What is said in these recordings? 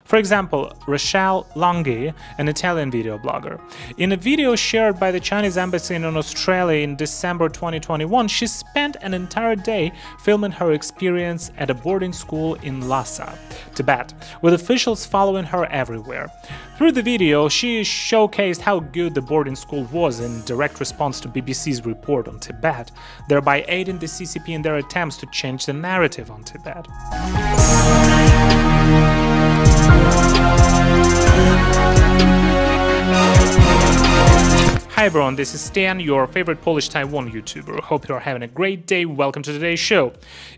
For example, Rochelle Longhi, an Italian video blogger. In a video shared by the Chinese embassy in Australia in December 2021, she spent an entire day filming her experience at a boarding school in Lhasa, Tibet, with officials following her everywhere. Through the video, she showcased how good the boarding school was in direct response to BBC's report on Tibet, thereby aiding the CCP in their attempts to change the narrative on Tibet. Hi everyone, this is Stan, your favorite Polish Taiwan YouTuber. Hope you're having a great day. Welcome to today's show.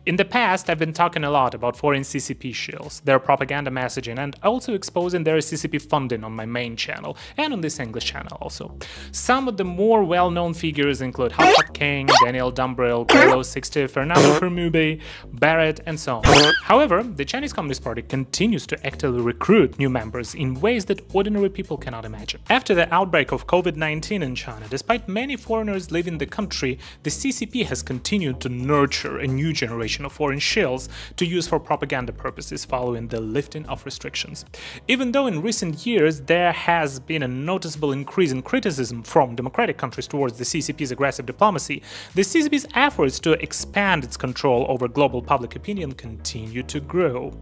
In the past, I've been talking a lot about foreign CCP shills, their propaganda messaging, and also exposing their CCP funding on my main channel and on this English channel also. Some of the more well-known figures include Hot King, Daniel Dumbrell, Carlo 60, Fernando Fermube, Barrett, and so on. However, the Chinese Communist Party continues to actively recruit new members in ways that ordinary people cannot imagine. After the outbreak of COVID-19 in China, despite many foreigners leaving the country, the CCP has continued to nurture a new generation of foreign shills to use for propaganda purposes following the lifting of restrictions. Even though in recent years there has been a noticeable increase in criticism from democratic countries towards the CCP's aggressive diplomacy, the CCP's efforts to expand its control over global public opinion continue to grow.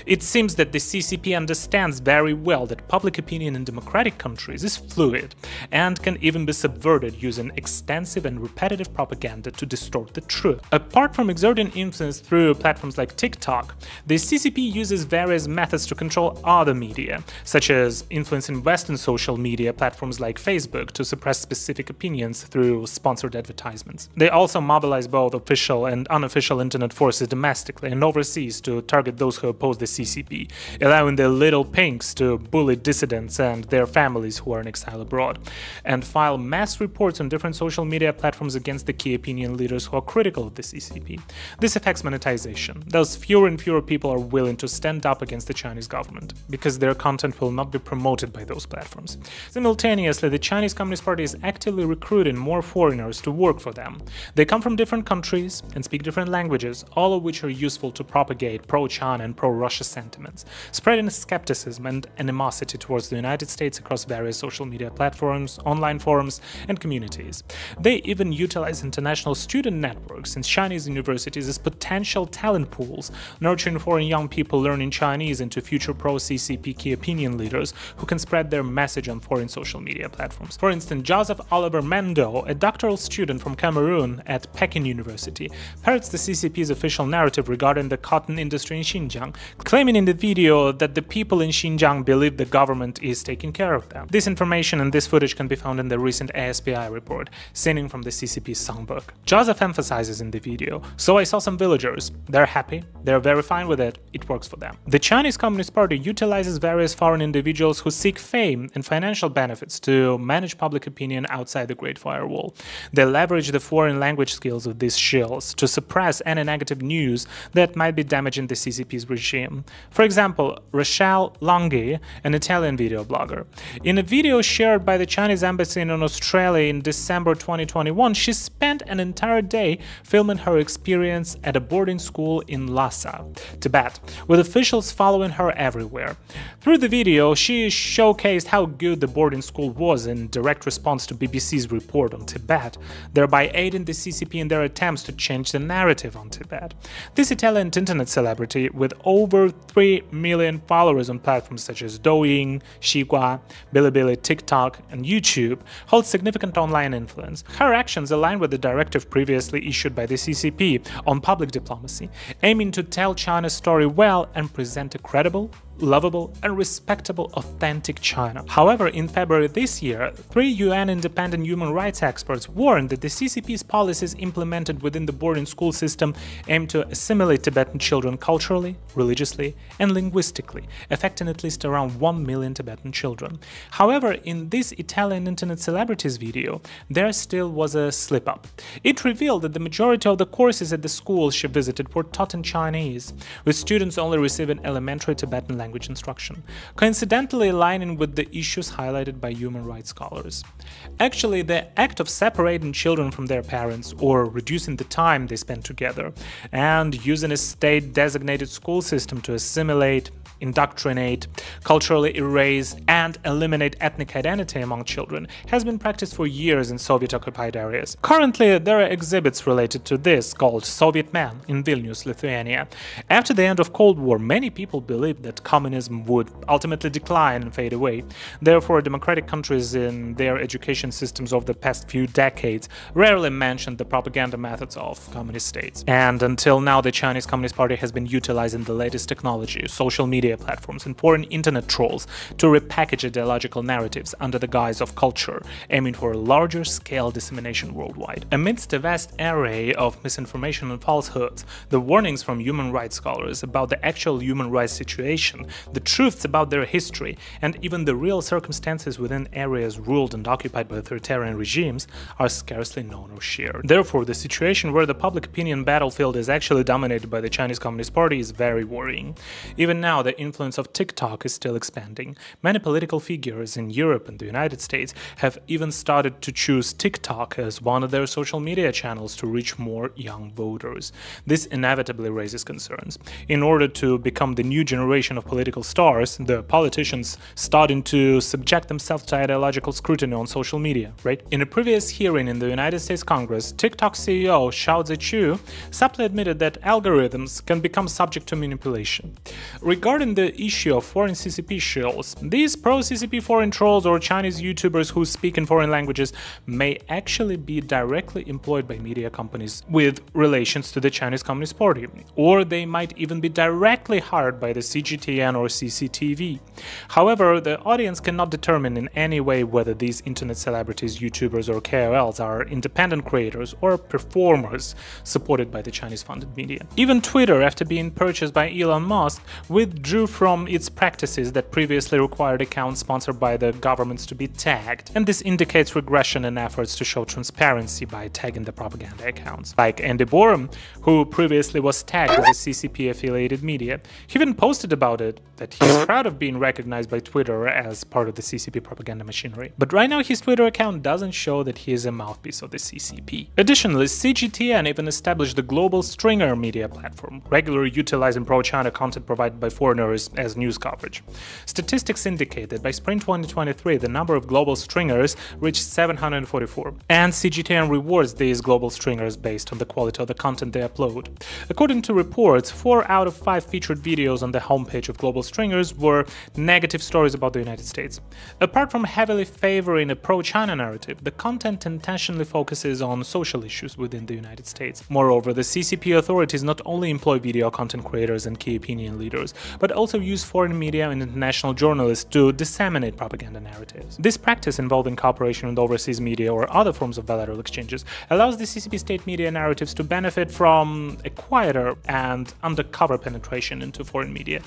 It seems that the CCP understands very well that public opinion in democratic countries is fluid and can even be subverted using extensive and repetitive propaganda to distort the truth. Apart from exerting influence through platforms like TikTok, the CCP uses various methods to control other media, such as influencing Western social media platforms like Facebook to suppress specific opinions through sponsored advertisements. They also mobilize both official and unofficial internet forces domestically and overseas to target those who oppose the CCP, allowing the little pinks to bully dissidents and their families who are in exile abroad, and file mass reports on different social media platforms against the key opinion leaders who are critical of the CCP. This affects monetization, thus fewer and fewer people are willing to stand up against the Chinese government, because their content will not be promoted by those platforms. Simultaneously, the Chinese Communist Party is actively recruiting more foreigners to work for them. They come from different countries and speak different languages, all of which are useful to propagate pro-China and pro-Russia sentiments, spreading skepticism and animosity towards the United States across various social media platforms, online forums, and communities. They even utilize international student networks in Chinese universities as potential talent pools, nurturing foreign young people learning Chinese into future pro-CCP key opinion leaders who can spread their message on foreign social media platforms. For instance, Joseph Oliver Mendo, a doctoral student from Cameroon at Peking University, parrots the CCP's official narrative regarding the cotton industry in Xinjiang, claiming in the video that the people in Xinjiang believe the government is taking care of them. This information and this footage can be found in the recent ASPI report, singing from the CCP's songbook. Joseph emphasizes in the video, "So I saw some villagers. They're happy, they're very fine with it, it works for them." The Chinese Communist Party utilizes various foreign individuals who seek fame and financial benefits to manage public opinion outside the Great Firewall. They leverage the foreign language skills of these shills to suppress any negative news that might be damaging the CCP's regime. For example, Rochelle Longhi, an Italian video blogger. In a video shared by the Chinese embassy in Australia in December 2021, she spent an entire day filming her experience at a boarding school in Lhasa, Tibet, with officials following her everywhere. Through the video, she showcased how good the boarding school was in direct response to BBC's report on Tibet, thereby aiding the CCP in their attempts to change the narrative on Tibet. This Italian internet celebrity, with over 3 million followers on platforms such as Douyin, Xigua, Bilibili, TikTok, and YouTube, holds significant online influence. Her actions align with the directive previously issued by the CCP on public diplomacy, aiming to tell China's story well and present a credible, lovable, and respectable, authentic China. However, in February this year, 3 UN independent human rights experts warned that the CCP's policies implemented within the boarding school system aim to assimilate Tibetan children culturally, religiously, and linguistically, affecting at least around 1 million Tibetan children. However, in this Italian internet celebrities video, there still was a slip-up. It revealed that the majority of the courses at the school she visited were taught in Chinese, with students only receiving elementary Tibetan language instruction, coincidentally aligning with the issues highlighted by human rights scholars. Actually, the act of separating children from their parents or reducing the time they spend together and using a state-designated school system to assimilate indoctrinate, culturally erase, and eliminate ethnic identity among children has been practiced for years in Soviet-occupied areas. Currently, there are exhibits related to this called Soviet Man in Vilnius, Lithuania. After the end of Cold War, many people believed that communism would ultimately decline and fade away. Therefore, democratic countries in their education systems of the past few decades rarely mentioned the propaganda methods of communist states. And until now, the Chinese Communist Party has been utilizing the latest technology, social media platforms, and foreign internet trolls to repackage ideological narratives under the guise of culture, aiming for a larger scale dissemination worldwide. Amidst a vast array of misinformation and falsehoods, the warnings from human rights scholars about the actual human rights situation, the truths about their history, and even the real circumstances within areas ruled and occupied by authoritarian regimes are scarcely known or shared. Therefore, the situation where the public opinion battlefield is actually dominated by the Chinese Communist Party is very worrying. Even now, the influence of TikTok is still expanding. Many political figures in Europe and the United States have even started to choose TikTok as one of their social media channels to reach more young voters. This inevitably raises concerns. In order to become the new generation of political stars, the politicians starting to subject themselves to ideological scrutiny on social media, right? In a previous hearing in the United States Congress, TikTok CEO Shao Zhiqiu subtly admitted that algorithms can become subject to manipulation. Regarding the issue of foreign CCP shills, these pro-CCP foreign trolls or Chinese YouTubers who speak in foreign languages may actually be directly employed by media companies with relations to the Chinese Communist Party, or they might even be directly hired by the CGTN or CCTV. However, the audience cannot determine in any way whether these internet celebrities, YouTubers or KOLs are independent creators or performers supported by the Chinese-funded media. Even Twitter, after being purchased by Elon Musk, withdrew from its practices that previously required accounts sponsored by the governments to be tagged, and this indicates regression in efforts to show transparency by tagging the propaganda accounts. Like Andy Borum, who previously was tagged as a CCP-affiliated media, he even posted about it that he's proud of being recognized by Twitter as part of the CCP propaganda machinery. But right now his Twitter account doesn't show that he is a mouthpiece of the CCP. Additionally, CGTN even established the Global Stringer media platform, regularly utilizing pro-China content provided by foreigners as news coverage. Statistics indicate that by spring 2023, the number of global stringers reached 744, and CGTN rewards these global stringers based on the quality of the content they upload. According to reports, 4 out of 5 featured videos on the homepage of global stringers were negative stories about the United States. Apart from heavily favoring a pro-China narrative, the content intentionally focuses on social issues within the United States. Moreover, the CCP authorities not only employ video content creators and key opinion leaders, but also use foreign media and international journalists to disseminate propaganda narratives. This practice, involving cooperation with overseas media or other forms of bilateral exchanges, allows the CCP state media narratives to benefit from a quieter and undercover penetration into foreign media.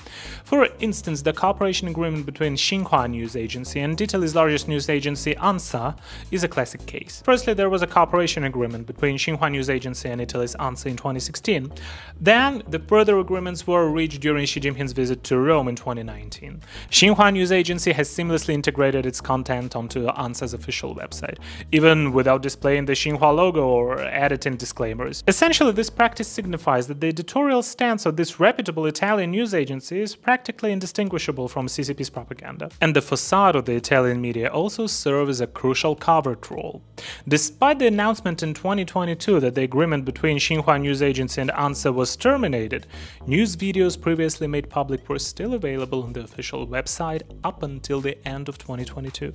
For instance, the cooperation agreement between Xinhua News Agency and Italy's largest news agency, ANSA, is a classic case. Firstly, there was a cooperation agreement between Xinhua News Agency and Italy's ANSA in 2016. Then, the further agreements were reached during Xi Jinping's visit to Rome in 2019. Xinhua News Agency has seamlessly integrated its content onto ANSA's official website, even without displaying the Xinhua logo or editing disclaimers. Essentially, this practice signifies that the editorial stance of this reputable Italian news agency is practically indistinguishable from CCP's propaganda. And the facade of the Italian media also serves as a crucial covert role. Despite the announcement in 2022 that the agreement between Xinhua News Agency and ANSA was terminated, news videos previously made public were still available on the official website up until the end of 2022.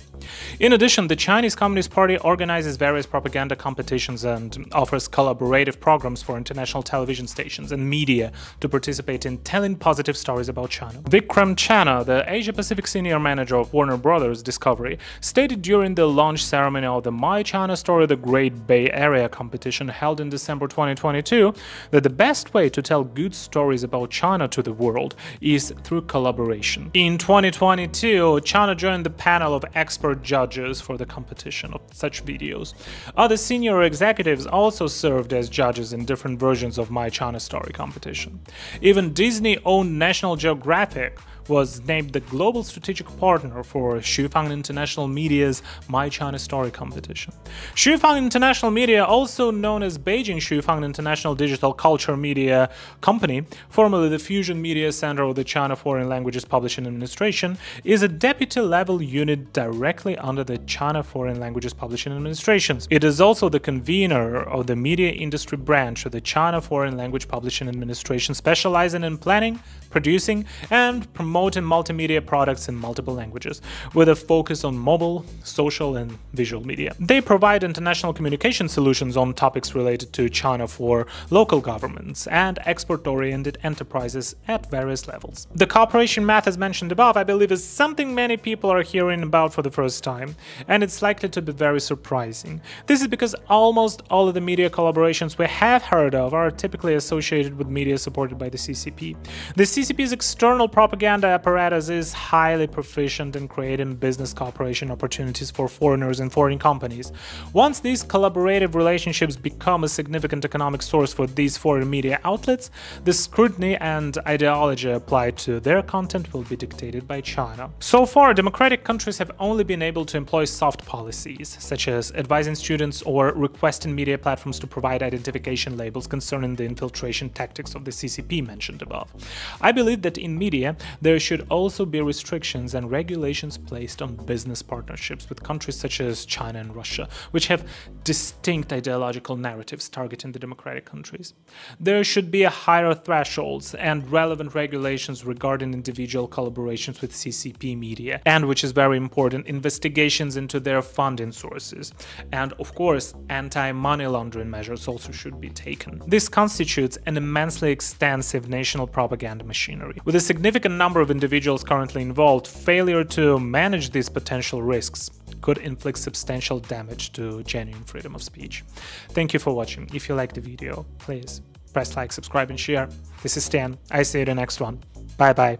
In addition, the Chinese Communist Party organizes various propaganda competitions and offers collaborative programs for international television stations and media to participate in telling positive stories about China. Vikram Channa, the Asia-Pacific senior manager of Warner Brothers Discovery, stated during the launch ceremony of the My China Story The Great Bay Area competition held in December 2022 that the best way to tell good stories about China to the world is through collaboration. In 2022, China joined the panel of expert judges for the competition of such videos. Other senior executives also served as judges in different versions of My China Story competition. Even Disney-owned National Geographic was named the global strategic partner for Shufang International Media's My China Story competition. Shufang International Media, also known as Beijing Shufang International Digital Culture Media Company, formerly the Fusion Media Center of the China Foreign Languages Publishing Administration, is a deputy-level unit directly under the China Foreign Languages Publishing Administration. It is also the convener of the media industry branch of the China Foreign Language Publishing Administration, specializing in planning, producing, and promoting multimedia products in multiple languages, with a focus on mobile, social, and visual media. They provide international communication solutions on topics related to China for local governments and export-oriented enterprises at various levels. The cooperation math, as mentioned above, I believe is something many people are hearing about for the first time, and it's likely to be very surprising. This is because almost all of the media collaborations we have heard of are typically associated with media supported by the CCP. The CCP's external propaganda apparatus is highly proficient in creating business cooperation opportunities for foreigners and foreign companies. Once these collaborative relationships become a significant economic source for these foreign media outlets, the scrutiny and ideology applied to their content will be dictated by China. So far, democratic countries have only been able to employ soft policies, such as advising students or requesting media platforms to provide identification labels concerning the infiltration tactics of the CCP mentioned above. I believe that in media, there should also be restrictions and regulations placed on business partnerships with countries such as China and Russia, which have distinct ideological narratives targeting the democratic countries. There should be higher thresholds and relevant regulations regarding individual collaborations with CCP media, and, which is very important, investigations into their funding sources. And of course, anti-money laundering measures also should be taken. This constitutes an immensely extensive national propaganda machinery. With a significant number of individuals currently involved, failure to manage these potential risks could inflict substantial damage to genuine freedom of speech. Thank you for watching. If you liked the video, please press like, subscribe, and share. This is Stan. I see you in the next one. Bye bye,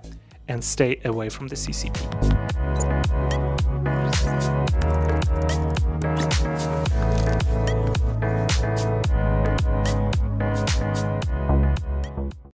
and stay away from the CCP.